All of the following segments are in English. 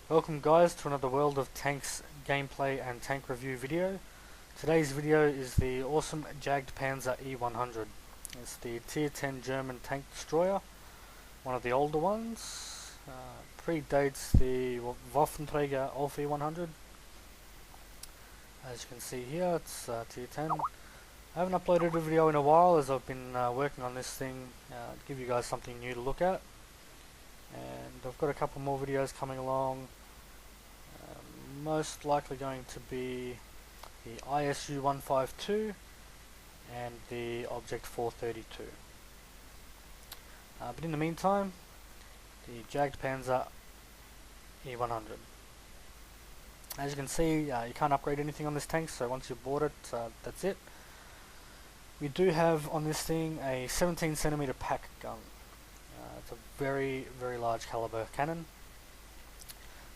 Welcome guys to another World of Tanks gameplay and tank review video. Today's video is the awesome JagdPanzer E-100. It's the tier 10 German tank destroyer, one of the older ones. Predates the Waffenträger Alpha E-100. As you can see here, it's tier 10. I haven't uploaded a video in a while as I've been working on this thing to give you guys something new to look at. And I've got a couple more videos coming along. Most likely going to be the ISU 152 and the Object 432. But in the meantime, the JagdPanzer E-100. As you can see, you can't upgrade anything on this tank, so once you've bought it, that's it. We do have on this thing a 17cm pack gun. It's a very large caliber cannon.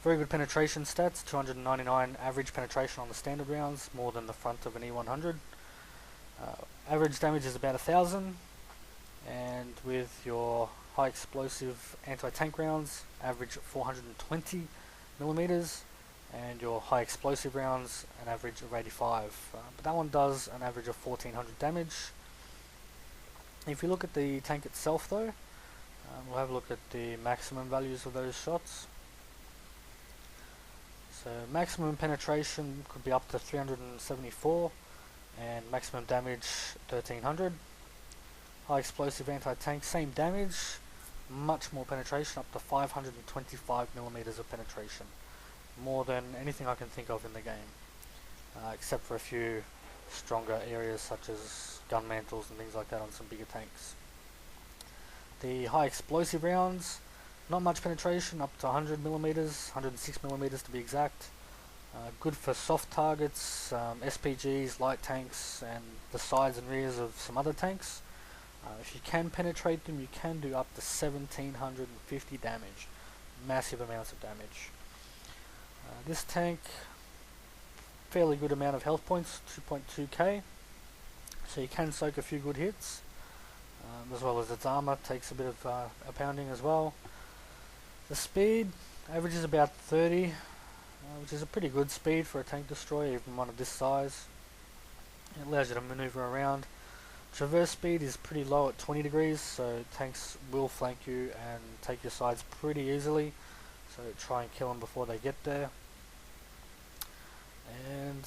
Very good penetration stats, 299 average penetration on the standard rounds, more than the front of an E-100. Average damage is about 1000, and with your high explosive anti-tank rounds, average 420 millimeters, and your high explosive rounds, an average of 85. But that one does an average of 1400 damage. If you look at the tank itself though, we'll have a look at the maximum values of those shots. So maximum penetration could be up to 374 and maximum damage 1300. High explosive anti-tank, same damage, much more penetration, up to 525 millimeters of penetration. More than anything I can think of in the game, except for a few stronger areas such as gun mantles and things like that on some bigger tanks. The high explosive rounds, not much penetration, up to 100 millimeters, 106 millimeters to be exact. Good for soft targets, SPGs, light tanks, and the sides and rears of some other tanks. If you can penetrate them, you can do up to 1750 damage. Massive amounts of damage. This tank, fairly good amount of health points, 2.2k, so you can soak a few good hits. As well as its armor takes a bit of a pounding as well. The speed averages about 30, which is a pretty good speed for a tank destroyer, even one of this size. It allows you to maneuver around. Traverse speed is pretty low at 20 degrees, so tanks will flank you and take your sides pretty easily, so try and kill them before they get there. And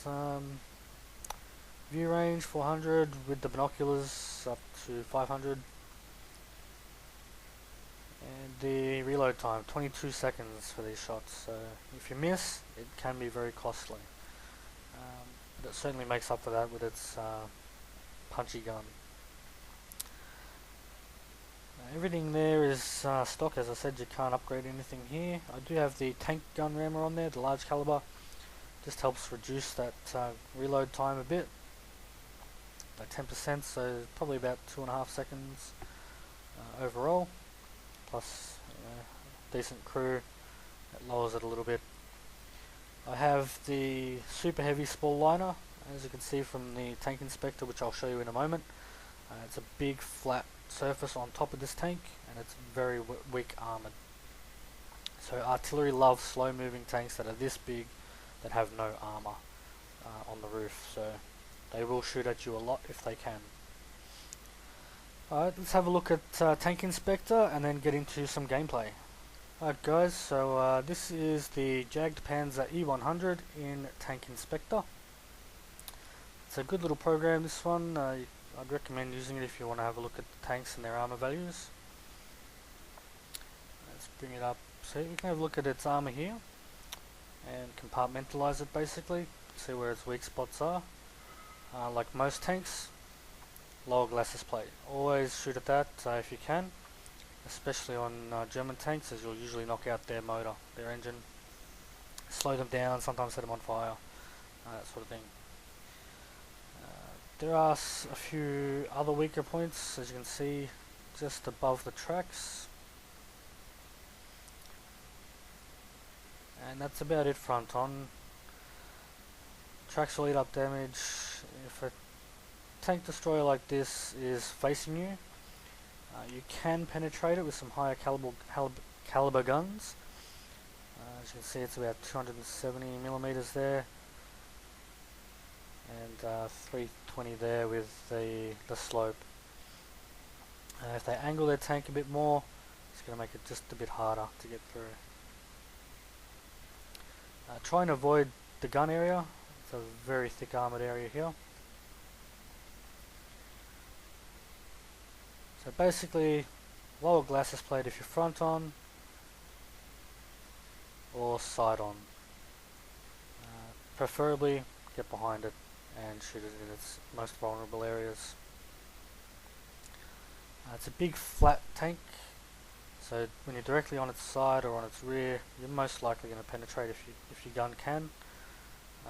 view range 400 with the binoculars up to 500. And the reload time, 22 seconds for these shots, so if you miss, it can be very costly. But it certainly makes up for that with its punchy gun. Everything there is stock. As I said, you can't upgrade anything here. I do have the tank gun rammer on there, the large caliber. Just helps reduce that reload time a bit, by 10%, so probably about 2.5 seconds overall. Plus, decent crew, it lowers it a little bit. I have the super heavy spall liner, as you can see from the tank inspector, which I'll show you in a moment. It's a big flat surface on top of this tank, and it's very weak armored. So artillery love slow moving tanks that are this big that have no armor on the roof, so they will shoot at you a lot if they can. Alright, let's have a look at Tank Inspector and then get into some gameplay. Alright guys, so this is the JagdPanzer E-100 in Tank Inspector. It's a good little program, this one. I'd recommend using it if you want to have a look at the tanks and their armor values. Let's bring it up so you can have a look at its armor here and compartmentalize it basically, see where its weak spots are. Like most tanks, lower glacis plate. Always shoot at that if you can, especially on German tanks, as you'll usually knock out their motor, their engine, slow them down, sometimes set them on fire, that sort of thing. There are a few other weaker points, as you can see, just above the tracks. And that's about it front on. Tracks will eat up damage. If a tank destroyer like this is facing you, you can penetrate it with some higher caliber guns. As you can see, it's about 270 millimeters there, and 320 there with the slope. If they angle their tank a bit more, it's going to make it just a bit harder to get through. Try and avoid the gun area. It's a very thick armoured area here. So basically, lower glass is played if you're front on or side on. Preferably get behind it and shoot it in its most vulnerable areas. It's a big flat tank, so when you're directly on its side or on its rear, you're most likely going to penetrate if your gun can.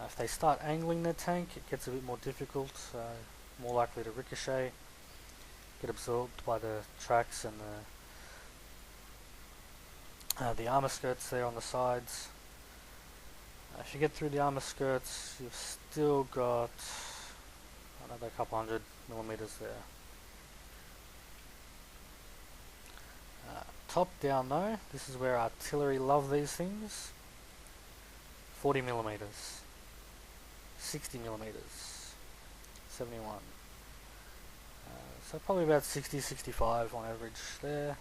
If they start angling their tank, it gets a bit more difficult, more likely to ricochet, get absorbed by the tracks and the armor skirts there on the sides. If you get through the armor skirts, you've still got another couple hundred millimeters there. Top down though, this is where artillery love these things. 40 millimeters, 60 millimeters, 71. So probably about 60, 65 on average there,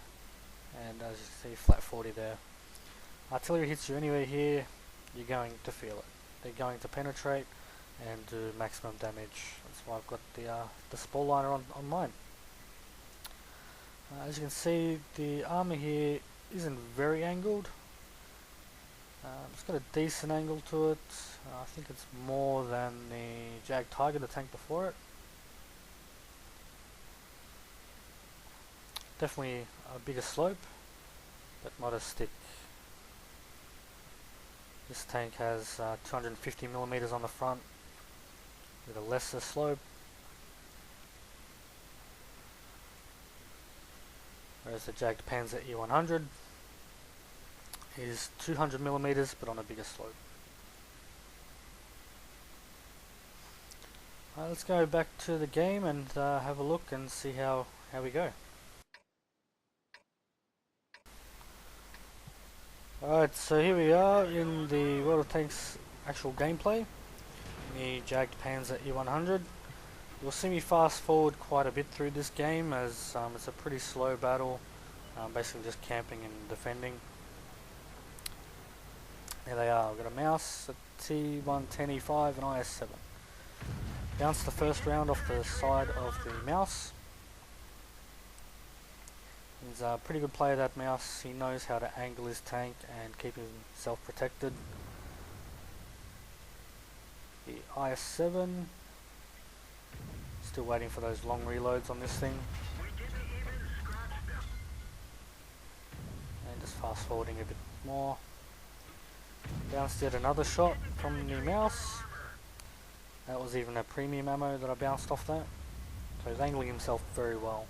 and as you see, flat 40 there. Artillery hits you anywhere here, you're going to feel it. They're going to penetrate and do maximum damage. That's why I've got the spore liner on mine. As you can see, the armor here isn't very angled. It's got a decent angle to it. I think it's more than the JagdPanzer, the tank before it. Definitely a bigger slope, but not as thick. This tank has 250 millimeters on the front with a lesser slope, whereas the JagdPanzer E-100 is 200 millimeters but on a bigger slope. Let's go back to the game and have a look and see how we go. Alright, so here we are in the World of Tanks actual gameplay, the JagdPanzer E-100. You'll see me fast forward quite a bit through this game as it's a pretty slow battle, basically just camping and defending. There they are, I've got a mouse, a T110E5 and IS-7. Bounce the first round off the side of the mouse. He's a pretty good player, that mouse. He knows how to angle his tank and keep himself protected. The IS-7, still waiting for those long reloads on this thing. And just fast forwarding a bit more. Bounced yet another shot from the mouse. That was even a premium ammo that I bounced off that. So he's angling himself very well.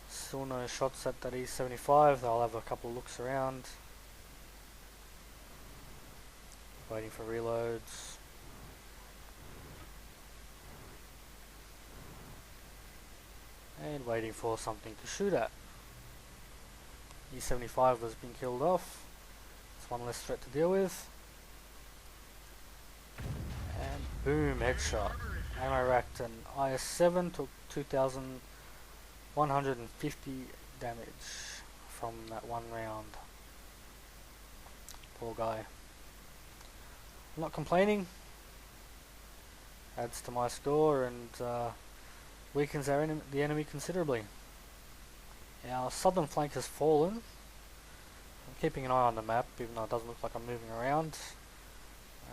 Still no shots at that E75, I'll have a couple of looks around. Waiting for reloads. And waiting for something to shoot at. E75 was being killed off. It's one less threat to deal with. And boom, headshot. Ammo racked, and IS-7 took 2,150 damage from that one round. Poor guy. I'm not complaining. Adds to my score and weakens the enemy considerably. Our southern flank has fallen. I'm keeping an eye on the map, even though it doesn't look like I'm moving around.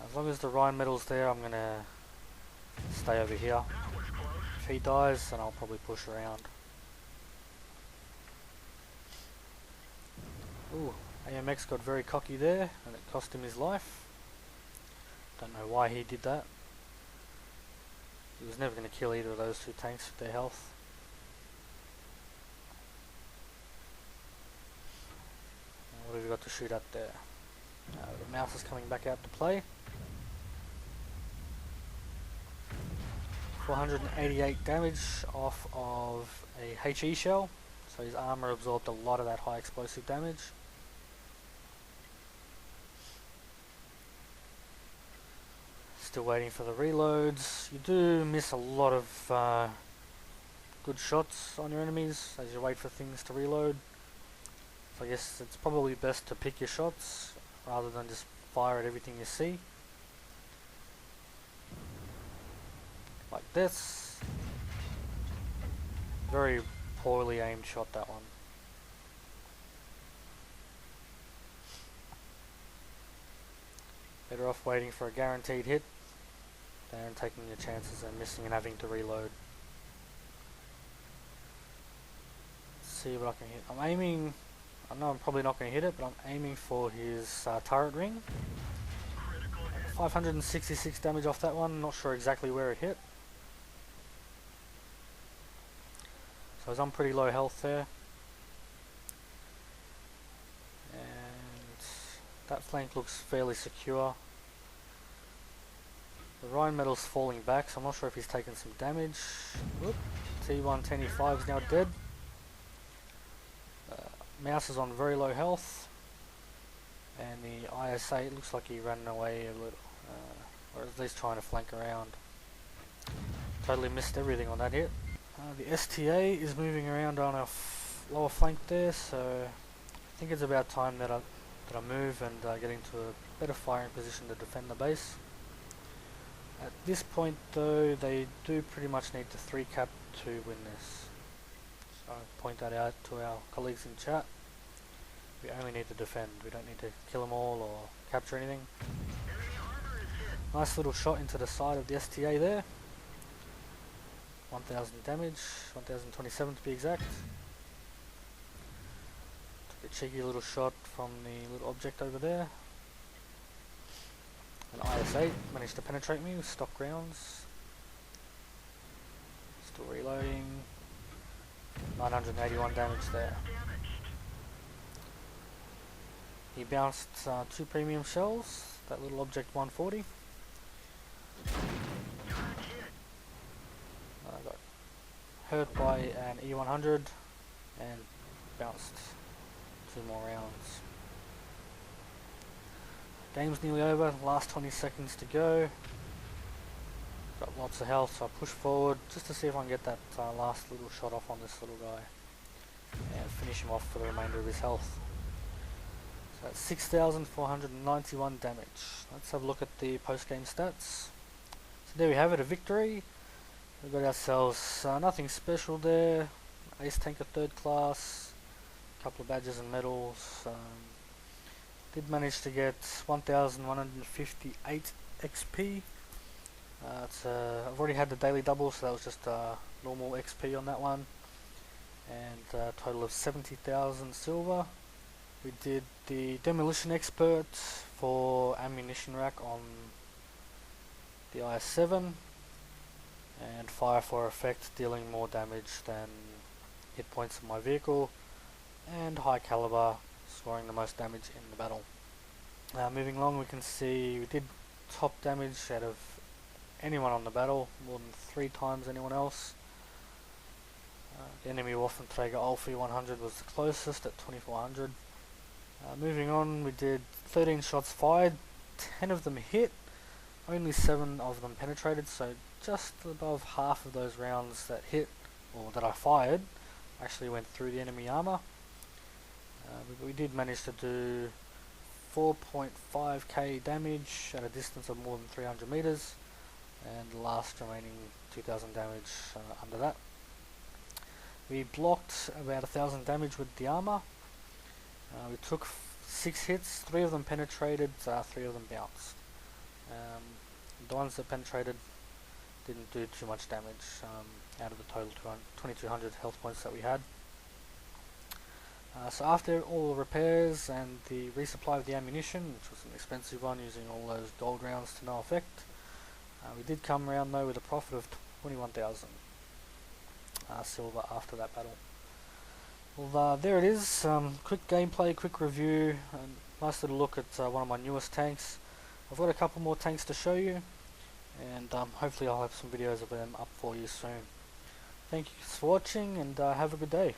As long as the Rhine metal's there, I'm gonna stay over here. If he dies, then I'll probably push around. Ooh, AMX got very cocky there, and it cost him his life. Don't know why he did that. He was never going to kill either of those two tanks with their health. What have we got to shoot at there? The mouse is coming back out to play. 488 damage off of a HE shell, so his armor absorbed a lot of that high explosive damage. Still waiting for the reloads. You do miss a lot of good shots on your enemies as you wait for things to reload. So I guess it's probably best to pick your shots rather than just fire at everything you see. Like this. Very poorly aimed shot, that one. Better off waiting for a guaranteed hit than taking your chances and missing and having to reload. Let's see what I can hit. I'm aiming, I know I'm probably not going to hit it, but I'm aiming for his turret ring. 566 damage off that one, not sure exactly where it hit. So I was on pretty low health there. And that flank looks fairly secure. The Rhine Metal's falling back, so I'm not sure if he's taken some damage. Whoop. T125 is now dead. Mouse is on very low health. And the IS-8 looks like he ran away a little. Or at least trying to flank around. Totally missed everything on that hit. The STA is moving around on a lower flank there, so I think it's about time that I move and get into a better firing position to defend the base. At this point though, they do pretty much need to 3-cap to win this. So I point that out to our colleagues in chat. We only need to defend, we don't need to kill them all or capture anything. Nice little shot into the side of the STA there. 1000 damage, 1027 to be exact. Took a cheeky little shot from the little object over there. An IS-8 managed to penetrate me with stock rounds. Still reloading. 981 damage there. He bounced 2 premium shells, that little object 140. Got hurt by an E-100 and bounced 2 more rounds. Game's nearly over, last 20 seconds to go. Got lots of health, so I push forward just to see if I can get that last little shot off on this little guy and finish him off for the remainder of his health. So that's 6,491 damage. Let's have a look at the post-game stats. So there we have it, a victory. We've got ourselves nothing special there. Ace Tanker 3rd class, a couple of badges and medals. Did manage to get 1,158 XP. I've already had the daily double, so that was just normal XP on that one. And a total of 70,000 silver. We did the Demolition Expert for ammunition rack on the IS-7. And fire for effect, dealing more damage than hit points of my vehicle. And high caliber, scoring the most damage in the battle. Moving along, we can see we did top damage out of anyone on the battle, more than 3 times anyone else. The enemy Waffenträger Alpha E-100 was the closest at 2400. Moving on, we did 13 shots fired, 10 of them hit, only 7 of them penetrated, so just above half of those rounds that hit, or that I fired, actually went through the enemy armor. We did manage to do 4.5k damage at a distance of more than 300 meters, and the last remaining 2000 damage under that. We blocked about 1000 damage with the armor. We took 6 hits, 3 of them penetrated, 3 of them bounced. The ones that penetrated didn't do too much damage out of the total 2200 health points that we had. So after all the repairs and the resupply of the ammunition, which was an expensive one using all those gold rounds to no effect, we did come around though with a profit of 21,000 silver after that battle. Well, there it is, quick gameplay, quick review, and nice little look at one of my newest tanks. I've got a couple more tanks to show you, and hopefully I'll have some videos of them up for you soon. Thank you for watching, and have a good day.